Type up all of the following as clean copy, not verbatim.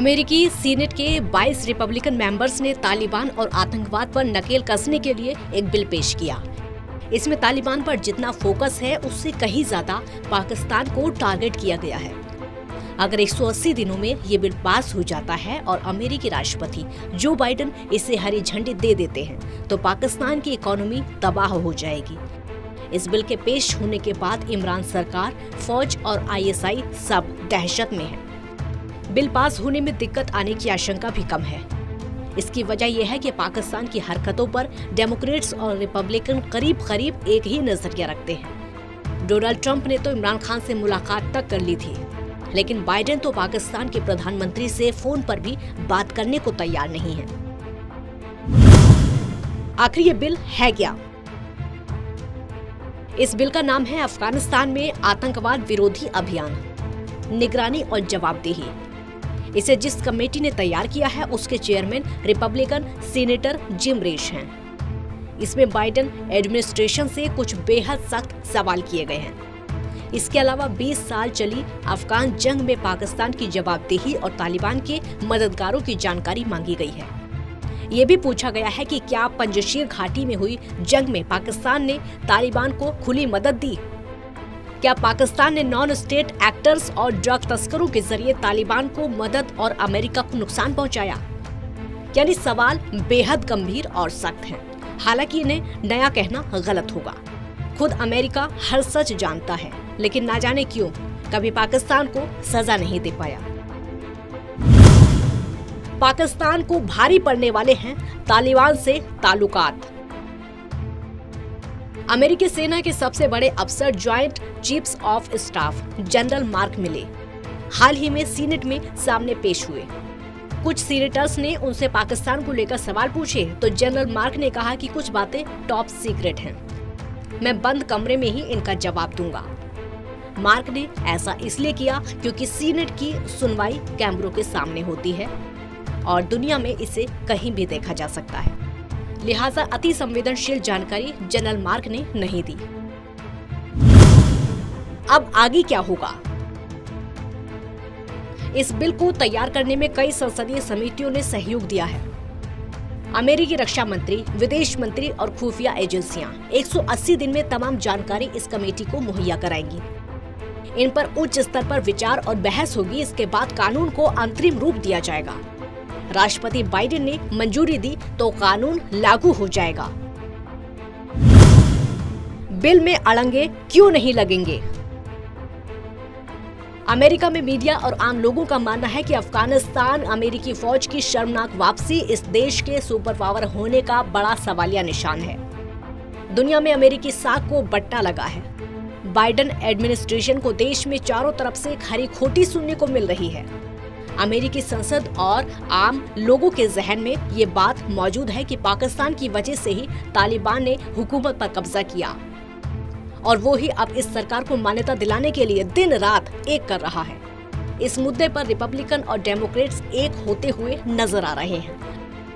अमेरिकी सीनेट के 22 Republican members ने तालिबान और आतंकवाद पर नकेल कसने के लिए एक बिल पेश किया। इसमें तालिबान पर जितना फोकस है उससे कहीं ज्यादा पाकिस्तान को टारगेट किया गया है। अगर 180 दिनों में ये बिल पास हो जाता है और अमेरिकी राष्ट्रपति जो बाइडेन इसे हरी झंडी दे देते हैं तो पाकिस्तान की इकोनॉमी तबाह हो जाएगी। इस बिल के पेश होने के बाद इमरान सरकार, फौज और ISI सब दहशत में है। बिल पास होने में दिक्कत आने की आशंका भी कम है। इसकी वजह यह है कि पाकिस्तान की हरकतों पर डेमोक्रेट्स और रिपब्लिकन करीब एक ही नजरिया रखते हैं। डोनाल्ड ट्रंप ने तो इमरान खान से मुलाकात तक कर ली थी, लेकिन बाइडेन तो पाकिस्तान के प्रधानमंत्री से फोन पर भी बात करने को तैयार नहीं है। आखिर ये बिल है क्या? इस बिल का नाम है अफगानिस्तान में आतंकवाद विरोधी अभियान, निगरानी और जवाबदेही। इसे जिस कमेटी ने तैयार किया है उसके चेयरमैन रिपब्लिकन सीनेटर जिम रिश हैं। इसमें बाइडेन एडमिनिस्ट्रेशन से कुछ बेहद सख्त सवाल किए गए हैं। इसके अलावा 20 साल चली अफगान जंग में पाकिस्तान की जवाबदेही और तालिबान के मददगारों की जानकारी मांगी गई है। ये भी पूछा गया है कि क्या पंजशीर घाटी में हुई जंग में पाकिस्तान ने तालिबान को खुली मदद दी? क्या पाकिस्तान ने नॉन स्टेट एक्टर्स और ड्रग तस्करों के जरिए तालिबान को मदद और अमेरिका को नुकसान पहुंचाया? यानी सवाल बेहद गंभीर और सख्त हैं। हालांकि इन्हें नया कहना गलत होगा। खुद अमेरिका हर सच जानता है, लेकिन ना जाने क्यों कभी पाकिस्तान को सजा नहीं दे पाया। पाकिस्तान को भारी पड़ने वाले हैं तालिबान से ताल्लुकात। अमेरिकी सेना के सबसे बड़े अफसर joint chiefs of staff general mark मिले हाल ही में सीनेट में सामने पेश हुए। कुछ सीनेटर्स ने उनसे पाकिस्तान को लेकर सवाल पूछे तो जनरल मार्क ने कहा कि कुछ बातें टॉप सीक्रेट हैं, मैं बंद कमरे में ही इनका जवाब दूंगा। मार्क ने ऐसा इसलिए किया क्योंकि सीनेट की सुनवाई कैमरों के सामने होती है और दुनिया में इसे कहीं भी देखा जा सकता है। लिहाजा अति संवेदनशील जानकारी जनरल मार्क ने नहीं दी। अब आगे क्या होगा? इस बिल को तैयार करने में कई संसदीय समितियों ने सहयोग दिया है। अमेरिकी रक्षा मंत्री, विदेश मंत्री और खुफिया एजेंसियां 180 दिन में तमाम जानकारी इस कमेटी को मुहैया कराएंगी। इन पर उच्च स्तर पर विचार और बहस होगी। इसके बाद कानून को अंतरिम रूप दिया जाएगा। राष्ट्रपति बाइडेन ने मंजूरी दी तो कानून लागू हो जाएगा। बिल में अड़ंगे क्यों नहीं लगेंगे? अमेरिका में मीडिया और आम लोगों का मानना है कि अफगानिस्तान अमेरिकी फौज की शर्मनाक वापसी इस देश के सुपर पावर होने का बड़ा सवालिया निशान है। दुनिया में अमेरिकी साख को बट्टा लगा है। बाइडेन एडमिनिस्ट्रेशन को देश में चारों तरफ से खरी खोटी सुनने को मिल रही है। अमेरिकी संसद और आम लोगों के जहन में ये बात मौजूद है कि पाकिस्तान की वजह से ही तालिबान ने हुकूमत पर कब्जा किया और वो ही अब इस सरकार को मान्यता दिलाने के लिए दिन रात एक कर रहा है। इस मुद्दे पर रिपब्लिकन और डेमोक्रेट्स एक होते हुए नजर आ रहे हैं,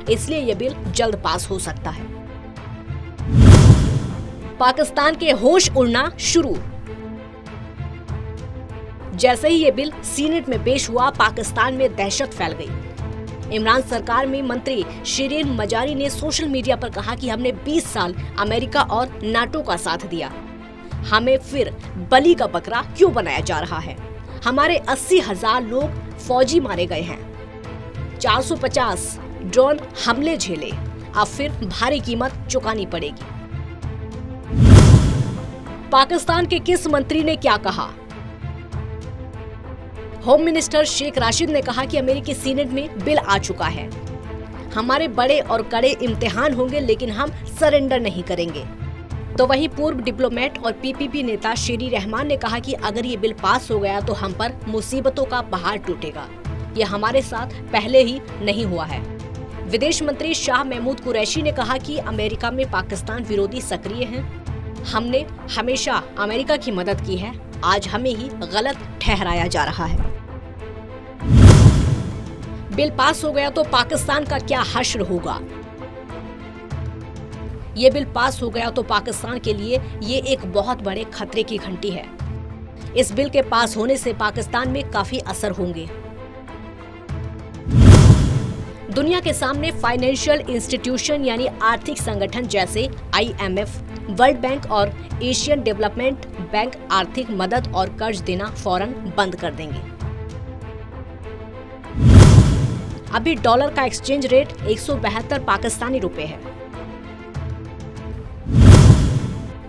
इसलिए ये बिल जल्द पास हो सकता है। पाकिस्तान के होश उड़ना शुरू। जैसे ही ये बिल सीनेट में पेश हुआ, पाकिस्तान में दहशत फैल गई। इमरान सरकार में मंत्री शिरीन मजारी ने सोशल मीडिया पर कहा कि हमने 20 साल अमेरिका और नाटो का साथ दिया, हमें फिर बलि का बकरा क्यों बनाया जा रहा है? हमारे 80,000 लोग फौजी मारे गए हैं, 450 ड्रोन हमले झेले, अब फिर भारी कीमत चुकानी पड़ेगी। पाकिस्तान के किस मंत्री ने क्या कहा? होम मिनिस्टर शेख राशिद ने कहा कि अमेरिकी सीनेट में बिल आ चुका है, हमारे बड़े और कड़े इम्तिहान होंगे लेकिन हम सरेंडर नहीं करेंगे। तो वहीं पूर्व डिप्लोमेट और PPP नेता शेरी रहमान ने कहा कि अगर ये बिल पास हो गया तो हम पर मुसीबतों का पहाड़ टूटेगा। ये हमारे साथ पहले ही नहीं हुआ है। विदेश मंत्री शाह महमूद कुरैशी ने कहा कि अमेरिका में पाकिस्तान विरोधी सक्रिय हैं। हमने हमेशा अमेरिका की मदद की है, आज हमें ही गलत ठहराया जा रहा है। बिल पास हो गया तो पाकिस्तान का क्या हश्र होगा? ये बिल पास हो गया तो पाकिस्तान के लिए ये एक बहुत बड़े खतरे की घंटी है। इस बिल के पास होने से पाकिस्तान में काफी असर होंगे। दुनिया के सामने फाइनेंशियल इंस्टीट्यूशन यानी आर्थिक संगठन जैसे IMF, वर्ल्ड बैंक और एशियन डेवलपमेंट बैंक आर्थिक मदद और कर्ज देना फौरन बंद कर देंगे। अभी डॉलर का एक्सचेंज रेट 172 पाकिस्तानी रुपए है।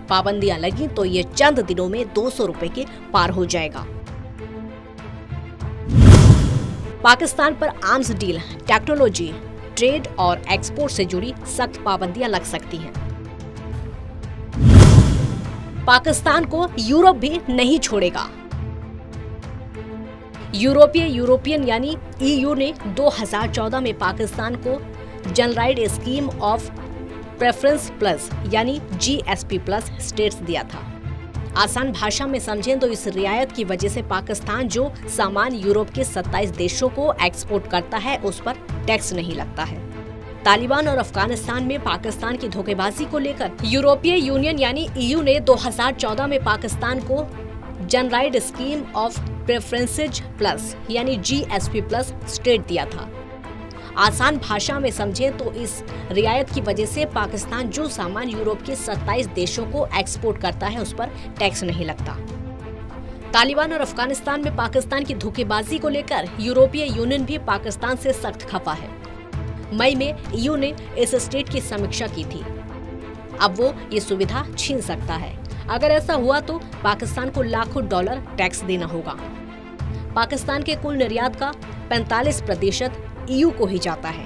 पाबंदियां लगी तो ये चंद दिनों में 200 रुपए के पार हो जाएगा। पाकिस्तान पर आर्म्स डील, टेक्नोलॉजी, ट्रेड और एक्सपोर्ट से जुड़ी सख्त पाबंदियां लग सकती हैं। पाकिस्तान को यूरोप भी नहीं छोड़ेगा। यूरोपियन यानी EU ने 2014 में पाकिस्तान को generalised scheme of preference plus यानी GSP प्लस स्टेटस दिया था। आसान भाषा में समझें तो इस रियायत की वजह से पाकिस्तान जो सामान यूरोप के 27 देशों को एक्सपोर्ट करता है उस पर टैक्स नहीं लगता है। तालिबान और अफगानिस्तान में पाकिस्तान की धोखेबाजी को लेकर यूरोपीय यूनियन यानी EU ने 2014 में पाकिस्तान को generalised scheme of preferences plus यानी GSP प्लस स्टेटस दिया था। आसान भाषा में समझें तो इस रियायत की वजह से पाकिस्तान जो सामान यूरोप के 27 देशों को एक्सपोर्ट करता है उस पर टैक्स नहीं लगता। तालिबान और अफगानिस्तान में पाकिस्तान की धोखेबाजी को लेकर यूरोपीय यूनियन भी पाकिस्तान से सख्त खफा है। मई में EU ने इस स्टेट की समीक्षा की थी। अब वो ये सुविधा छीन सकता है। अगर ऐसा हुआ तो पाकिस्तान को लाखों डॉलर टैक्स देना होगा। पाकिस्तान के कुल निर्यात का 45% EU को ही जाता है।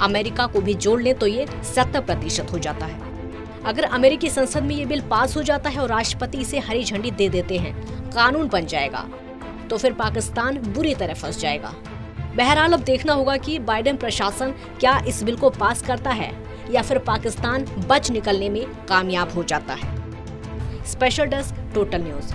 अमेरिका को भी जोड़ लें तो ये 70% हो जाता है। अगर अमेरिकी संसद में ये बिल पास हो जाता है और राष्ट्रपति इसे हरी झंडी दे देते हैं, कानून बन जाएगा, तो फिर पाकिस्तान बुरी तरह फंस जाएगा। बहरहाल अब देखना होगा कि बाइडेन प्रशासन क्या इस बिल को पास करता है या फिर पाकिस्तान बच निकलने में कामयाब हो जाता है। Special desk, total news.